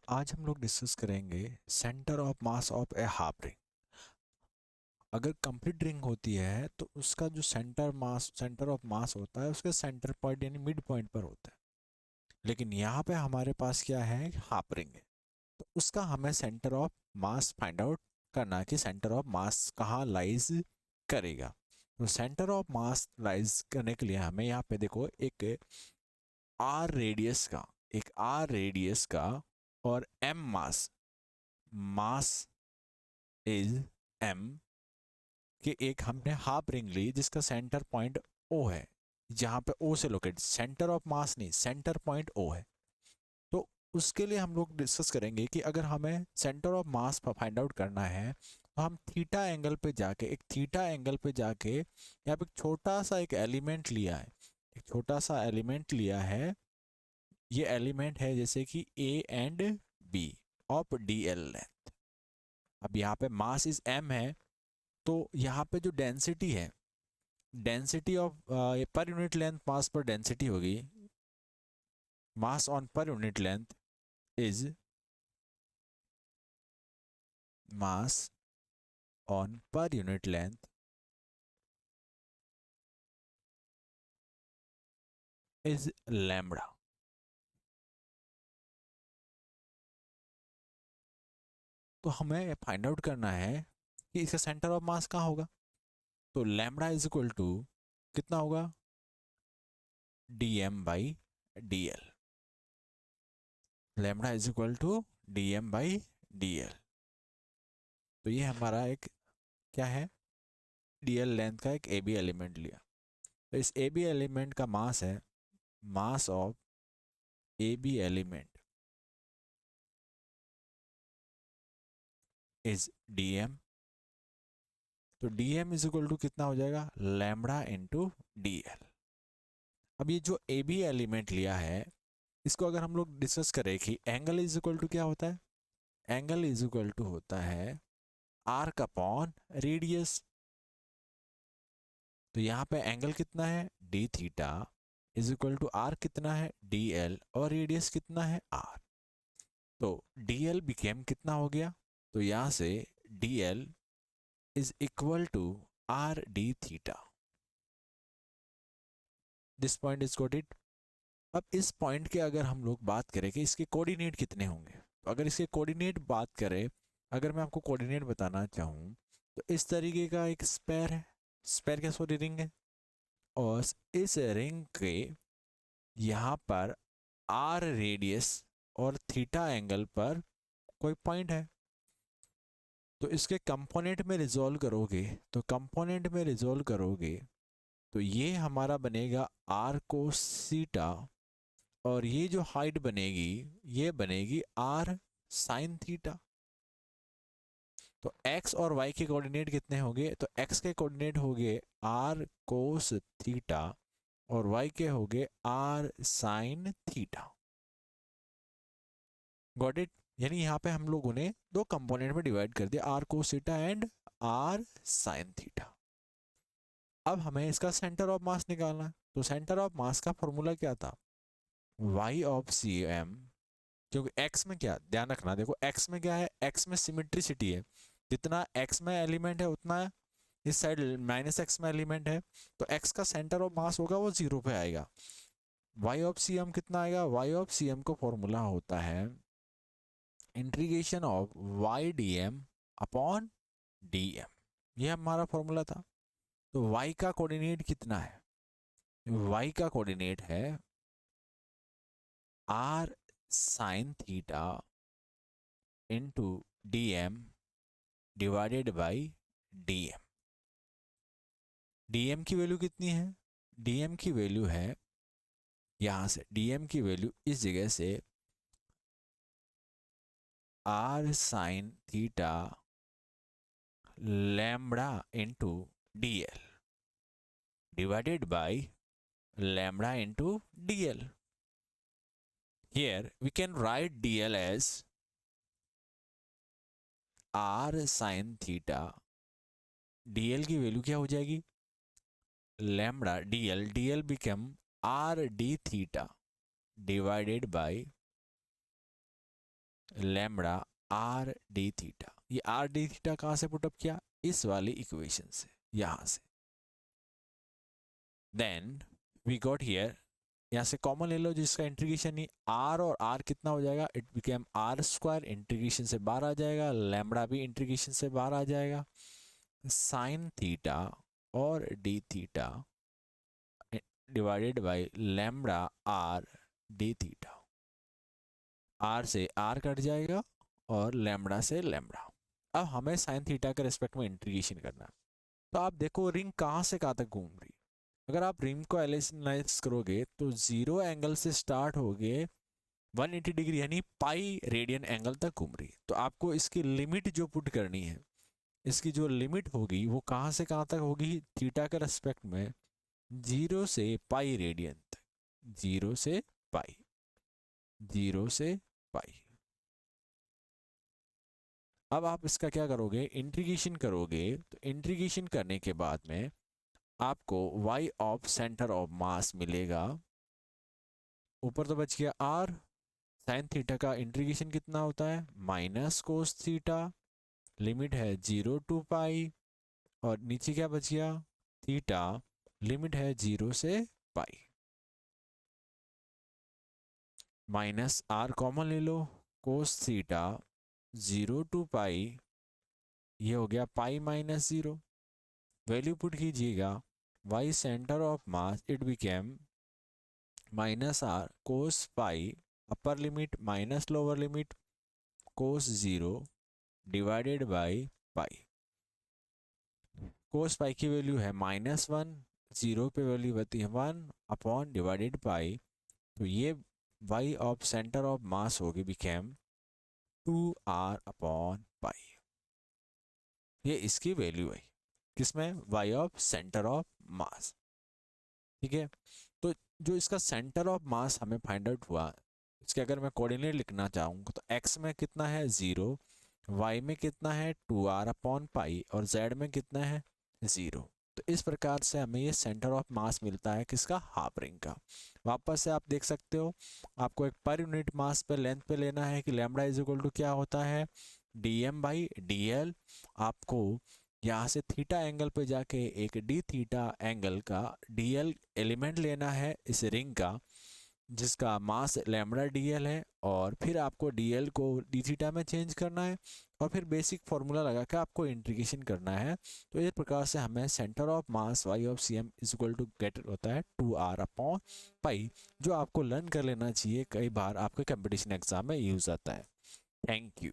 आज हम लोग डिस्कस करेंगे centre of mass of A half ring. अगर कंप्लीट रिंग होती है तो उसका जो सेंटर ऑफ मास होता है उसके सेंटर पॉइंट यानी मिड पॉइंट पर होता है। लेकिन यहाँ पे हमारे पास क्या है, हाफ रिंग है, तो उसका हमें centre of mass find out करना है कि सेंटर ऑफ मास कहाँ लाइज करेगा। तो सेंटर ऑफ मास लाइज करने के लिए हमें यहाँ पे देखो एक आर रेडियस का और M mass, mass is M कि एक हमने हाफ रिंग ली जिसका सेंटर पॉइंट ओ है, जहां पे ओ से लोकेट, सेंटर ऑफ मास नहीं, सेंटर पॉइंट ओ है। तो उसके लिए हम लोग डिस्कस करेंगे कि अगर हमें centre of mass find out करना है तो हम थीटा एंगल पे जाके, एक थीटा एंगल पे जाके यहाँ पे एक छोटा सा एक एलिमेंट लिया है, एक छोटा सा एलिमेंट लिया है। ये एलिमेंट है जैसे कि A and B of D L length. अब यहाँ पे मास इज एम है, तो यहाँ पे जो डेंसिटी है, density of per unit length mass पर डेंसिटी होगी, मास on per unit length is mass on per unit length is lambda. तो हमें फाइंड आउट करना है कि इसका सेंटर ऑफ मास कहाँ होगा। तो लैम्बडा इज इक्वल टू कितना होगा, D M by D L. Lambda is equal to D M by D L. तो ये हमारा एक क्या है, डी एल लेंथ का एक ए बी एलिमेंट लिया। तो इस ए बी एलिमेंट का मास है, mass of a B element is d m. तो d m is equal to कितना हो जाएगा, लैम्बडा इंटू डी एल। अब ये जो ए बी एलिमेंट लिया है इसको अगर हम लोग डिस्कस करें कि एंगल इज इक्वल टू क्या होता है, एंगल इज इक्वल टू होता है आर्क अपॉन रेडियस। तो यहाँ पे एंगल कितना है, D theta is equal to R कितना है, डी एल, और रेडियस कितना है, आर। तो डी एल बिकेम कितना हो गया, तो यहाँ से D L is equal to R D theta. This point is got it. अब इस पॉइंट के अगर हम लोग बात करें कि इसके कोऑर्डिनेट कितने होंगे, तो अगर इसके कोऑर्डिनेट बात करें, अगर मैं आपको कोऑर्डिनेट बताना चाहूँ तो इस तरीके का एक स्पेयर है, स्पेयर क्या, सॉरी, रिंग है, और इस रिंग के यहाँ पर आर रेडियस और थीटा एंगल पर कोई पॉइंट है। तो इसके कंपोनेंट में रिजॉल्व करोगे, तो कंपोनेंट में रिजॉल्व करोगे तो ये हमारा बनेगा आर कोस थीटा, और ये जो हाइट बनेगी ये बनेगी आर साइन थीटा। तो x और y के कोऑर्डिनेट कितने होंगे, तो x के कोऑर्डिनेट होंगे आर कोस थीटा और y के होंगे R sine theta. Got it. यानी यहाँ पे हम लोगों ने दो कंपोनेंट में डिवाइड कर दिया, R cos theta and R sine theta. अब हमें इसका सेंटर ऑफ मास निकालना है। तो सेंटर ऑफ मास का फॉर्मूला क्या था, y ऑफ सी एम, क्योंकि x में क्या, ध्यान रखना, देखो x में क्या है, x में सिमेट्रिसिटी है, जितना x में एलिमेंट है उतना इस साइड माइनस x में एलिमेंट है, तो x का सेंटर ऑफ मास होगा वो जीरो पे आएगा। y ऑफ सी एम कितना आएगा, y ऑफ सी एम को फॉर्मूला होता है integration of Y D M upon D M, ये हमारा फॉर्मूला था। तो y का कोऑर्डिनेट कितना है, y का कोऑर्डिनेट है r sine theta into D M divided by D M. D M की वैल्यू कितनी है, डी एम की वैल्यू है, यहां से डी एम की वैल्यू इस जगह से R sine theta lambda into D L divided by lambda into dl. Here we can write dl as r sin theta. dl की वैल्यू क्या हो जाएगी, lambda dl become r d theta divided by lambda R D theta. ये are D theta कहाँ से put up किया, इस वाली इक्वेशन से, यहाँ से। देन वी गॉट हियर, यहाँ से कॉमन ले लो जिसका इंटीग्रेशन नहीं, आर और आर कितना हो जाएगा, it became R square, integration से बाहर आ जाएगा, लैम्बडा भी इंटीग्रेशन से बाहर आ जाएगा, साइन थीटा और D theta divided by lambda R D theta. R से आर कट जाएगा और लैम्बडा से लैम्बडा। अब हमें साइन थीटा के रेस्पेक्ट में इंटीग्रेशन करना है। तो आप देखो रिंग कहाँ से कहाँ तक घूम रही। अगर आप रिंग को एनालाइज करोगे तो जीरो एंगल से स्टार्ट हो गए 180 डिग्री यानी पाई रेडियन एंगल तक घूम रही। तो आपको इसकी लिमिट जो पुट करनी है, इसकी जो लिमिट होगी वो कहाँ से कहाँ तक होगी, थीटा के रेस्पेक्ट में जीरो से पाई रेडियन तक, जीरो से पाई, जीरो से पाई। अब आप इसका क्या करोगे, इंटीग्रेशन करोगे। तो इंटीग्रेशन करने के बाद में आपको y ऑफ सेंटर ऑफ मास मिलेगा, ऊपर तो बच गया r, साइन थीटा का इंटीग्रेशन कितना होता है माइनस कोस थीटा, लिमिट है 0 टू पाई, और नीचे क्या बच गया थीटा, लिमिट है 0 से पाई, माइनस r कॉमन ले लो, कोस थीटा 0 टू पाई, ये हो गया पाई माइनस 0, वैल्यू पुट कीजिएगा, y centre of mass it became minus r cos pi, upper limit minus lower limit cos 0 divided by pi. Cos pi की value है -1, 0 पे value होती है 1 अपॉन डिवाइडेड पाई। तो ये y ऑफ सेंटर ऑफ मास होगी became 2r upon pi. ये इसकी वैल्यू है किसमें, y ऑफ सेंटर ऑफ मास। ठीक है, तो जो इसका सेंटर ऑफ मास हमें फाइंड आउट हुआ, इसके अगर मैं कोऑर्डिनेट लिखना चाहूँ तो x में कितना है 0, y में कितना है 2r अपॉन पाई, और z में कितना है 0। तो इस प्रकार से हमें ये सेंटर ऑफ मास मिलता है किसका, हाफ रिंग का। वापस से आप देख सकते हो, आपको एक पर यूनिट मास पे लेंथ पे लेना है कि लैम्बडा इज इक्वल टू क्या होता है dm बाई dl। आपको यहाँ से थीटा एंगल पे जाके एक डी थीटा एंगल का dl एलिमेंट लेना है इस रिंग का, जिसका मास लैम्बडा dl है, और फिर आपको dl को डी थीटा में चेंज करना है, और फिर बेसिक फार्मूला लगा के आपको इंटीग्रेशन करना है। तो इस प्रकार से हमें centre of mass y of cm is equal to get होता है 2r अपॉन पाई, जो आपको लर्न कर लेना चाहिए, कई बार आपके कंपटीशन एग्जाम में यूज आता है। Thank you.